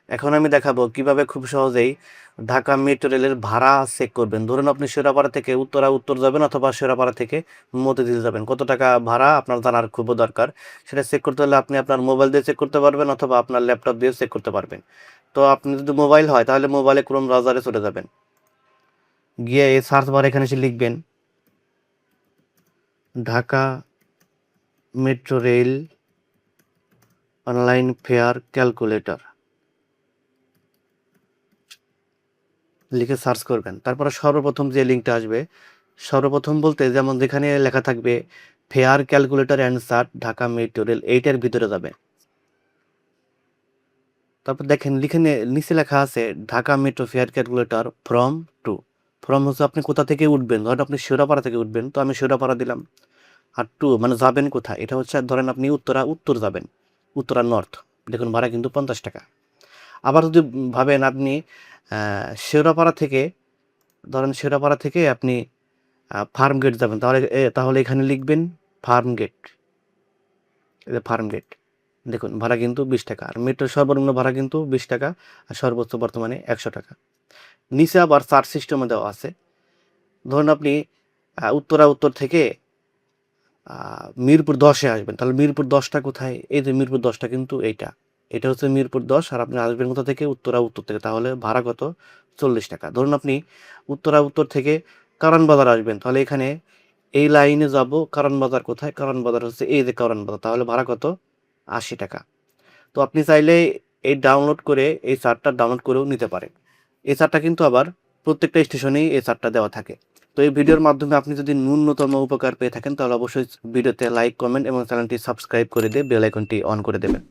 এখন আমি দেখাবো কিভাবে খুব সহজেই ঢাকা মেট্রো রেলের ভাড়া চেক করবেন। ধরুন আপনি শেরাপাড়া থেকে উত্তরা উত্তর যাবেন অথবা শেরাপাড়া থেকে মতিঝিল যাবেন, কত টাকা ভাড়া আপনার জানার খুব দরকার। সেটা চেক করতে হলে আপনি আপনার মোবাইল দিয়ে চেক করতে পারবেন অথবা আপনার ল্যাপটপ দিয়ে চেক করতে পারবেন। তো আপনি যদি মোবাইল হয় তাহলে মোবাইলে ক্রোম ব্রাউজারে চলে যাবেন, গিয়ে এই সার্চ বার এখানে এসে লিখবেন Dhaka metro rail online fair calculator লিখে সার্চ করবেন। তারপরে সর্বপ্রথম যে লিঙ্কটা আসবে, সর্বপ্রথম বলতে যেমন যেখানে লেখা থাকবে fare calculator and chart Dhaka metro rail, এইটার ভিতরে যাবে। তারপর দেখেন লিখে নিচে লেখা আছে Dhaka metro fare calculator from to. From হচ্ছে আপনি কোথা থেকে উঠবেন, ধরেন আপনি শেরাপাড়া থেকে উঠবেন, তো আমি শেরাপাড়া দিলাম। আর টু মানে যাবেন কোথায়, এটা হচ্ছে ধরেন আপনি উত্তরা উত্তর যাবেন, উত্তরা নর্থ, দেখুন ভাড়া কিন্তু 50 টাকা। আবার যদি ভাবেন আপনি শেরাপাড়া থেকে, ধরেন শেরাপাড়া থেকে আপনি ফার্ম গেট যাবেন, তাহলে এখানে লিখবেন ফার্ম গেট, ফার্ম গেট, দেখুন ভাড়া কিন্তু 20 টাকা। আর মেট্রোর সর্বনিম্ন ভাড়া কিন্তু 20 টাকা, আর সর্বোচ্চ বর্তমানে 100 টাকা। নিচে আবার চার্জ সিস্টেমে দেওয়া আছে। ধরুন আপনি উত্তরা উত্তর থেকে মিরপুর 10-এ আসবেন, তাহলে মিরপুর 10টা কোথায়, এই যে মিরপুর 10টা কিন্তু এইটা, এটা হচ্ছে মিরপুর 10। আর আপনি আসবেন কোথা থেকে, উত্তরা উত্তর থেকে, তাহলে ভাড়া কত, 40 টাকা। ধরুন আপনি উত্তরা উত্তর থেকে কারণ বাজার আসবেন, তাহলে এখানে এই লাইনে যাব, কারণ বাজার কোথায়, কারণ বাজার হচ্ছে এই যে কারণ বাজার, তাহলে ভাড়া কত, 80 টাকা। তো আপনি চাইলে এই ডাউনলোড করে এই চার্টটা ডাউনলোড করেও নিতে পারেন। এই চার্টটা কিন্তু আবার প্রত্যেকটা স্টেশনেই এই চার্টটা দেওয়া থাকে। তো এই ভিডিওর মাধ্যমে আপনি যদি ন্যূনতম উপকার পেয়ে থাকেন তাহলে অবশ্যই ভিডিওতে লাইক, কমেন্ট এবং চ্যানেলটি সাবস্ক্রাইব করে দিয়ে বেল আইকনটি অন করে দেবেন।